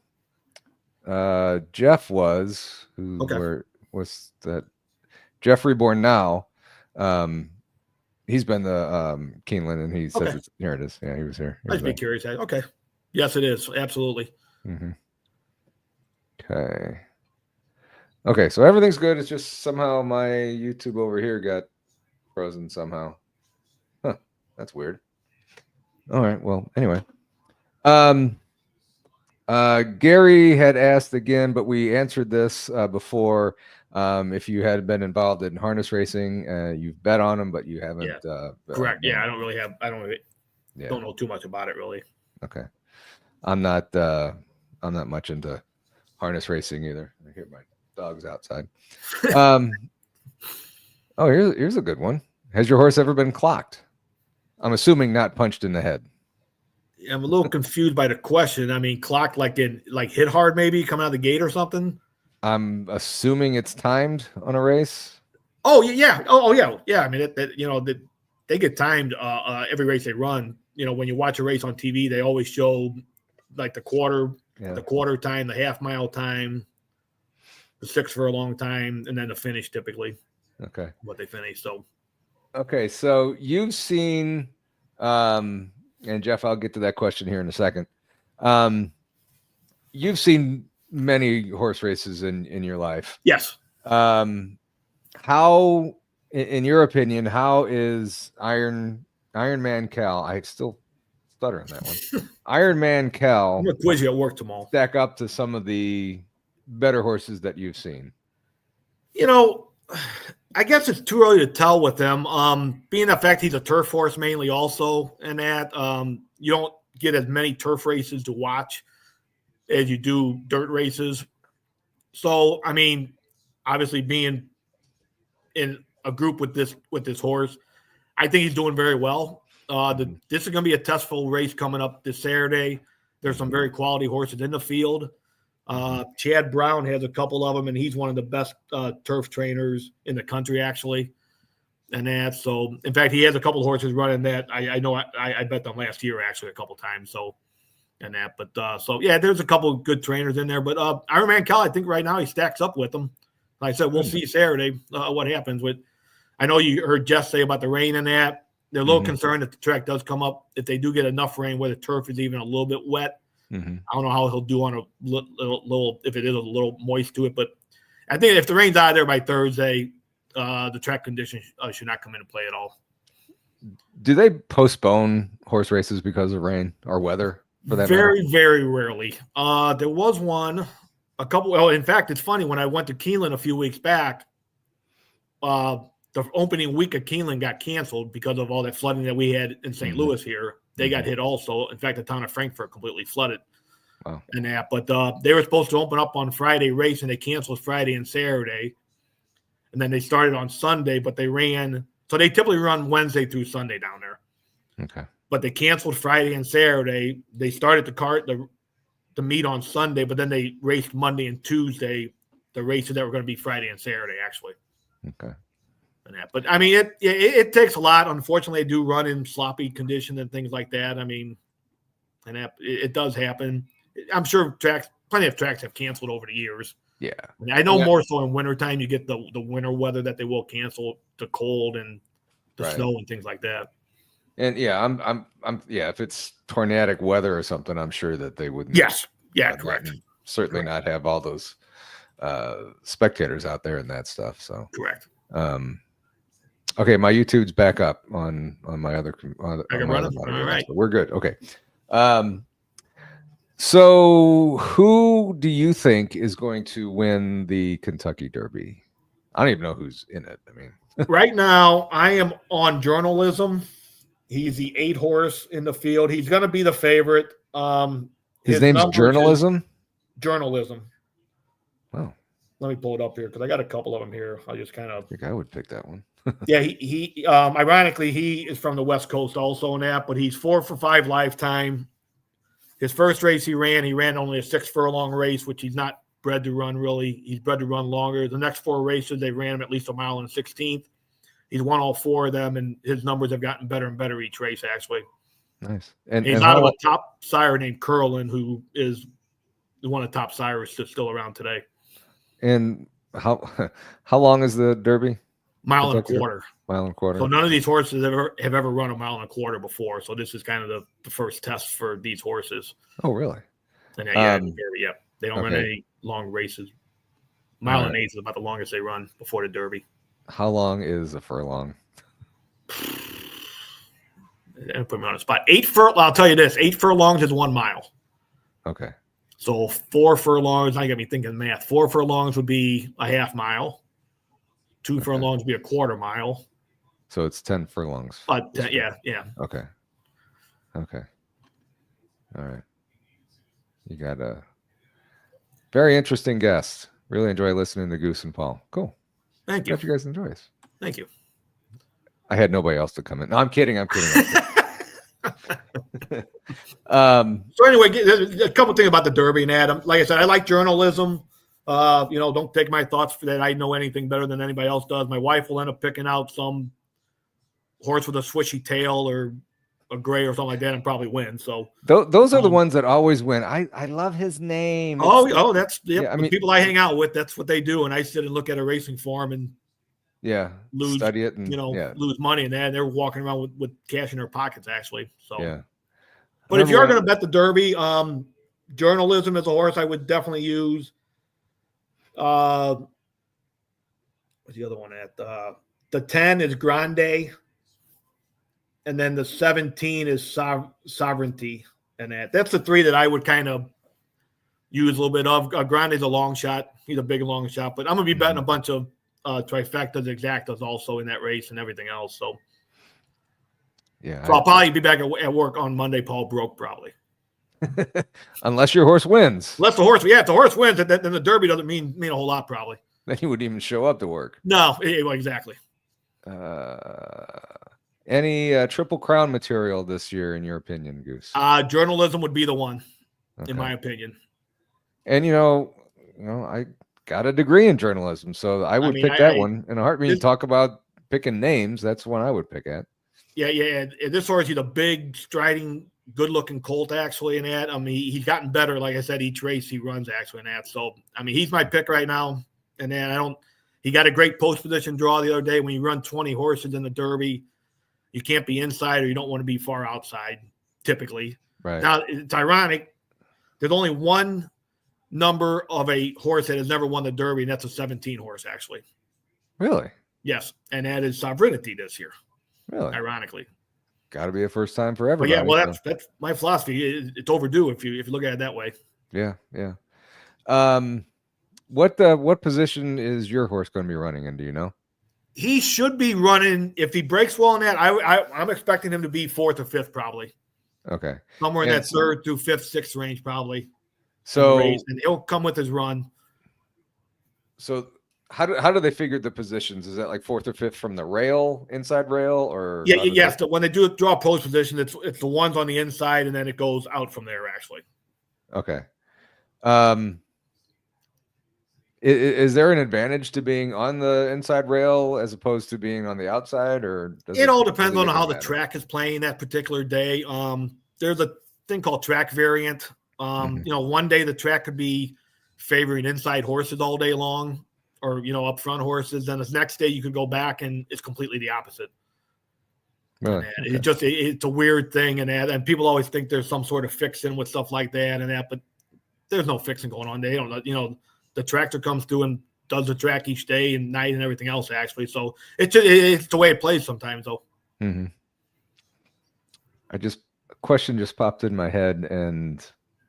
curiosity. Jeff was. Where was that? Jeffrey Born now. He's been to Keeneland, and he says here it is. Yeah, he was here. I'd just be curious. Okay. Yes, it is. Absolutely. Mm-hmm. Okay, so everything's good. It's just somehow my YouTube over here got frozen somehow. Huh, that's weird. All right, well, anyway. Gary had asked again, but we answered this before. If you had been involved in harness racing, you've bet on them, but you haven't. Yeah. Correct. Yeah, I don't know too much about it really. Okay, I'm not much into harness racing either. I hear my dogs outside. Oh, here's a good one. Has your horse ever been clocked? I'm assuming not punched in the head. I'm a little confused by the question. I mean, clocked like hit hard, maybe coming out of the gate or something. I'm assuming it's timed on a race. Oh yeah. Oh yeah. Yeah. I mean, they get timed every race they run. When you watch a race on TV, they always show like the quarter time, the half mile time, the 6 furlong time, and then the finish typically. Okay. What they finish. So. Okay, so you've seen, and Jeff, I'll get to that question here in a second. You've seen many horse races in your life. Yes. How, in your opinion, how is Iron Man Cal? I still stutter on that one. Iron Man Cal. I'm gonna quiz you at work tomorrow. Stack up to some of the better horses that you've seen. I guess it's too early to tell with him. Being the fact he's a turf horse mainly also, and that you don't get as many turf races to watch as you do dirt races. So, I mean, obviously being in a group with this horse, I think he's doing very well. This is going to be a testful race coming up this Saturday. There's some very quality horses in the field. Chad Brown has a couple of them, and he's one of the best turf trainers in the country, actually. And that, so in fact, he has a couple of horses running that. I know I bet them last year actually a couple times. So, and that, but so yeah, there's a couple of good trainers in there. But Iron Man Cal, I think right now he stacks up with them. Like I said, we'll see Saturday what happens with. I know you heard Jess say about the rain and that. They're a little concerned if the track does come up. If they do get enough rain where the turf is even a little bit wet. I don't know how he'll do on a little if it is a little moist to it, but I think if the rain's out of there by Thursday, the track conditions should not come into play at all. Do they postpone horse races because of rain or weather? For that very, matter? very rarely. There was one, a couple. Well, in fact, it's funny when I went to Keeneland a few weeks back. The opening week of Keeneland got canceled because of all that flooding that we had in St. Louis here. They got hit also. In fact, the town of Frankfurt completely flooded. Wow. And that. But they were supposed to open up on Friday race, and they canceled Friday and Saturday. And then they started on Sunday, but they ran. So they typically run Wednesday through Sunday down there. Okay. But they canceled Friday and Saturday. They started the meet on Sunday, but then they raced Monday and Tuesday, the races that were going to be Friday and Saturday, actually. Okay. But I mean, it takes a lot. Unfortunately, they do run in sloppy condition and things like that. I mean, and it does happen. I'm sure plenty of tracks have canceled over the years. Yeah, I know more so in wintertime. You get the winter weather that they will cancel, the cold and the snow and things like that. And yeah, I'm if it's tornadic weather or something, I'm sure that they wouldn't. Yes. Yeah. Correct. Certainly not have all those spectators out there and that stuff. So correct. Okay, my YouTube's back up on my other. All right, so we're good. Okay. So who do you think is going to win the Kentucky Derby? I don't even know who's in it. I mean, Right now, I am on Journalism. He's the 8 horse in the field. He's going to be the favorite. his name's numbers is Journalism. Journalism. Wow. Let me pull it up here because I got a couple of them here. I just kind of. I think I would pick that one. Yeah, he ironically, he is from the West Coast also in that, but he's 4 for 5 lifetime. His first race he ran only a 6 furlong race, which he's not bred to run really. He's bred to run longer. The next 4 races, they ran him at least a mile and 16th. He's won all 4 of them, and his numbers have gotten better and better each race, actually. Nice. And he's out of a top sire named Curlin, who is one of the top sires that's still around today. And how long is the Derby? Mile and a quarter. Mile and a quarter. So none of these horses have ever run a mile and a quarter before. So this is kind of the first test for these horses. Oh, really? And yeah, they don't run any long races. Mile and 8 is about the longest they run before the Derby. How long is a furlong? And put me on the spot. I'll tell you this: 8 furlongs is 1 mile. Okay. So 4 furlongs. I got me thinking math. 4 furlongs would be a half mile. 2 furlongs would be a quarter mile. So it's 10 furlongs. But yeah. Okay. All right. You got a very interesting guest. Really enjoy listening to Goose and Paul. Cool. Thank you. Hope you guys enjoy this. Thank you. I had nobody else to come in. No, I'm kidding. So anyway, a couple things about the Derby and Adam. Like I said, I like Journalism. Don't take my thoughts for that. I know anything better than anybody else does. My wife will end up picking out some horse with a swishy tail or a gray or something like that and probably win. So those are the ones that always win. I love his name. That's the people I hang out with. That's what they do. And I sit and look at a racing farm and study it and lose money and that. And they're walking around with cash in their pockets actually. So yeah. But if you're going to bet the Derby, Journalism is a horse I would definitely use. What's the other one at? The 10 is Grande. And then the 17 is Sovereignty. And that's the 3 that I would kind of use a little bit of. Grande's a long shot. He's a big long shot. But I'm going to be betting a bunch of trifectas, exactas also in that race and everything else. So I'll probably be back at work on Monday, Paul broke probably. Unless your horse wins. If the horse wins, then the Derby doesn't mean a whole lot probably. Then he wouldn't even show up to work. No, exactly. Any Triple Crown material this year, in your opinion, Goose? Journalism would be the one, in my opinion. And I got a degree in journalism, so I would pick that one in a heartbeat. Talk about picking names. That's one I would pick at. Yeah. This horse, he's a big, striding, good-looking colt actually in that. I mean, he's gotten better. Like I said, each race he runs actually in that. So, I mean, he's my pick right now. And then he got a great post position draw the other day. When you run 20 horses in the Derby, you can't be inside or you don't want to be far outside typically. Right. Now, it's ironic. There's only one number of a horse that has never won the Derby, and that's a 17 horse actually. Really? Yes. And that is Sovereignty this year. Really? Ironically. Got to be a first time for everybody. But yeah, that's my philosophy. It's overdue if you look at it that way. Yeah. What position is your horse going to be running in? Do you know? He should be running if he breaks well in that. I'm expecting him to be 4th or 5th probably. Okay. Somewhere in that 3rd through 5th, 6th range probably. So and he'll come with his run. So how do they figure the positions? Is that like 4th or 5th from the rail, inside rail, or yes? When they do draw post position, it's the ones on the inside, and then it goes out from there. Actually. Okay. Is there an advantage to being on the inside rail as opposed to being on the outside, or it all depends on how the track is playing that particular day? There's a thing called track variant. One day the track could be favoring inside horses all day long, or up front horses. Then the next day you could go back and it's completely the opposite. Really? Okay. It's a weird thing, and people always think there's some sort of fixing with stuff like that and that, but there's no fixing going on. They don't, the tractor comes through and does the track each day and night and everything else actually. So it's the way it plays sometimes though. Mm-hmm. A question just popped in my head, and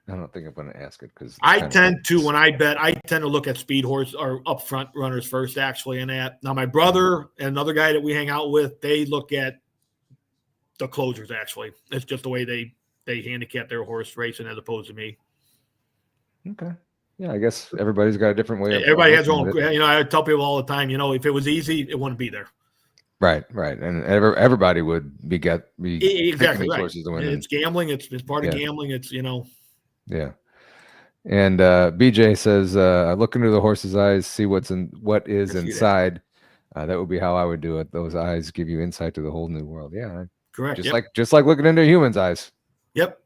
I don't think I'm going to ask it because I tend to, when I bet, I tend to look at speed horse or up front runners first, actually, in that. Now, my brother and another guy that we hang out with, they look at the closers, actually. It's just the way they handicap their horse racing as opposed to me. Okay. Yeah, I guess everybody's got a different way of everybody has their own. looking at it. You know, I tell people all the time, you know, if it was easy, it wouldn't be there. Right, and everybody would be exactly right. Horses to win. It's gambling. It's part of gambling. It's, you know. Yeah. And BJ says, I look into the horse's eyes, see what is inside. That would be how I would do it. Those eyes give you insight to the whole new world. Yeah, correct. Just like looking into a human's eyes. Yep.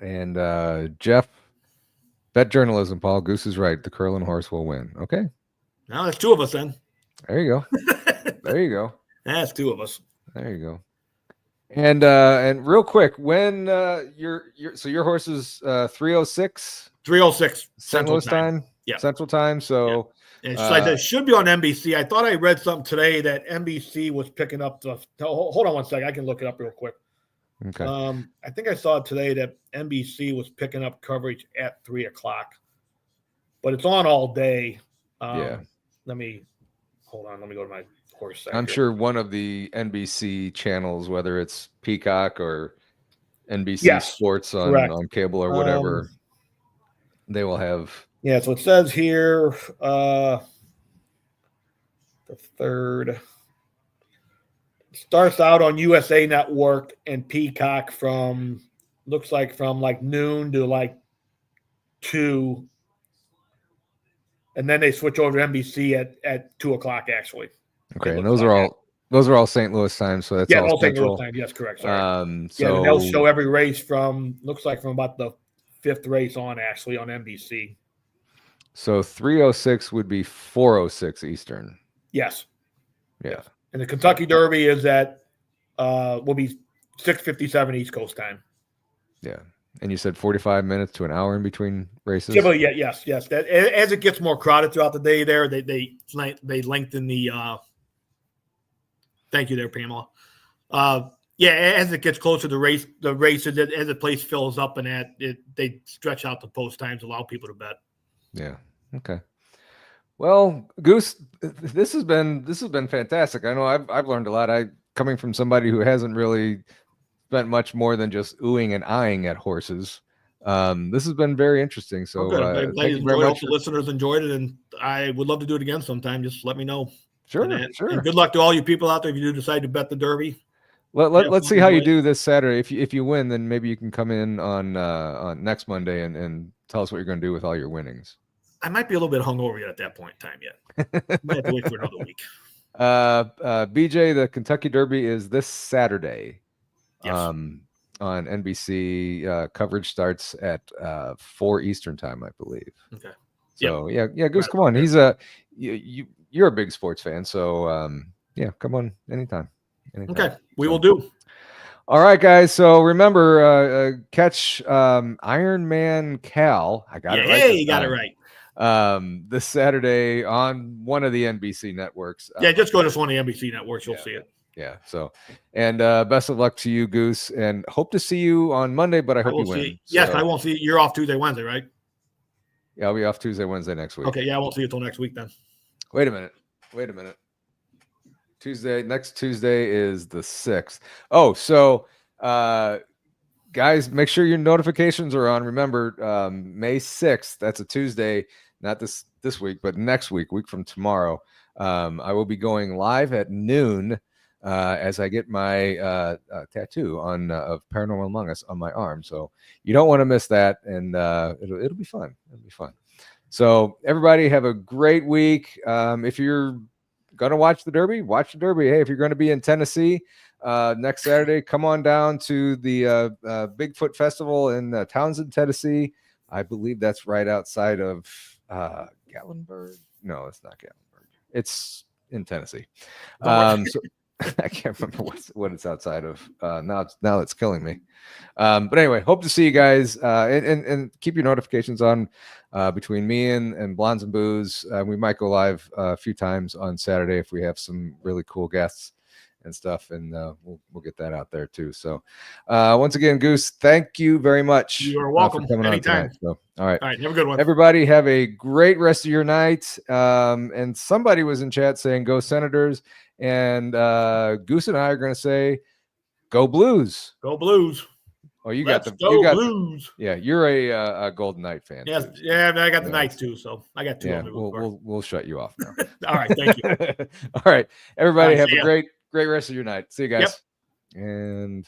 And Jeff, bet journalism, Paul. Goose is right. The curling horse will win. Okay. Now there's two of us then. There you go. There you go. That's two of us. There you go. And real quick, when your horse is 306? 306 St. Louis time? Yeah. Central time. So it should be on NBC. I thought I read something today that NBC was picking up the. Hold on one second. I can look it up real quick. Okay. I think I saw today that NBC was picking up coverage at 3:00, but it's on all day. Yeah. Let me hold on. Let me go to my horse site. I'm sure one of the NBC channels, whether it's Peacock or NBC Sports on cable or whatever, they will have. Yeah. So it says here, the third. Starts out on USA Network and Peacock from like noon to like 2, and then they switch over to NBC at 2:00 actually. Okay, and those are all St. Louis times, so that's all St. Louis time. Yes, correct. Sorry. So and they'll show every race from about the 5th race on actually on NBC. So 306 would be 406 Eastern. Yes. Yeah. And the Kentucky Derby is will be 6:57 East Coast time. Yeah. And you said 45 minutes to an hour in between races? Yeah, yes. That, as it gets more crowded throughout the day there, they lengthen the thank you there, Pamela. As it gets closer to the races, as the place fills up and they stretch out the post times, allow people to bet. Yeah. Okay. Well, Goose, this has been fantastic. I know I've learned a lot. Coming from somebody who hasn't really spent much more than just oohing and eyeing at horses. This has been very interesting. So thank you very much. The listeners enjoyed it, and I would love to do it again sometime. Just let me know. Sure. And good luck to all you people out there if you do decide to bet the Derby. Let's see how you do this Saturday. If you win, then maybe you can come in on next Monday and tell us what you're going to do with all your winnings. I might be a little bit hungover yet at that point in time yet. Might have to wait for another week. BJ, the Kentucky Derby is this Saturday. Yes. On NBC. Coverage starts at 4 Eastern time, I believe. Okay. So yeah, Goose, come on. He's you're a big sports fan, so come on anytime. Okay, we will do. All right, guys. So remember, catch Iron Man Cal. I got it right. Hey, you got it right. This Saturday on one of the NBC networks. Just go to one of the NBC networks. You'll see it. Yeah. So, and best of luck to you, Goose, and hope to see you on Monday. But I hope you win. Yes, I won't see you. You're off Tuesday, Wednesday, right? Yeah, I'll be off Tuesday, Wednesday next week. Okay. Yeah, I won't see you until next week then. Wait a minute. Next Tuesday is the 6th. Oh, so guys, make sure your notifications are on. Remember, May 6th, that's a Tuesday, not this week, but next week from tomorrow. I will be going live at noon as I get my tattoo of Paranormal Among Us on my arm. So you don't want to miss that, and it'll be fun. It'll be fun. So everybody have a great week. If you're gonna watch the Derby, watch the Derby. Hey, if you're going to be in Tennessee next Saturday, come on down to the Bigfoot Festival in Townsend, Tennessee. I believe that's right outside of Gatlinburg. No, it's not Gatlinburg. It's in Tennessee. So I can't remember what it's outside of. Now it's killing me. But anyway, hope to see you guys and keep your notifications on between me and Blondes and Booze. We might go live a few times on Saturday if we have some really cool guests. and stuff, and we'll get that out there too. So once again, Goose, thank you very much. You are welcome. For coming Anytime. on tonight. So all right, Have a good one. everybody have a great rest of your night. And somebody was in chat saying go Senators, and Goose and I are going to say go Blues. Go Blues. Oh, you Let's got go Blues. Yeah, you're a Golden Knight fan. Yes, too. yeah, I got the Knights too, so I got two. Yeah, we'll shut you off now. All right, thank you. All right, everybody, All right, have a great rest of your night. See you guys. Yep. And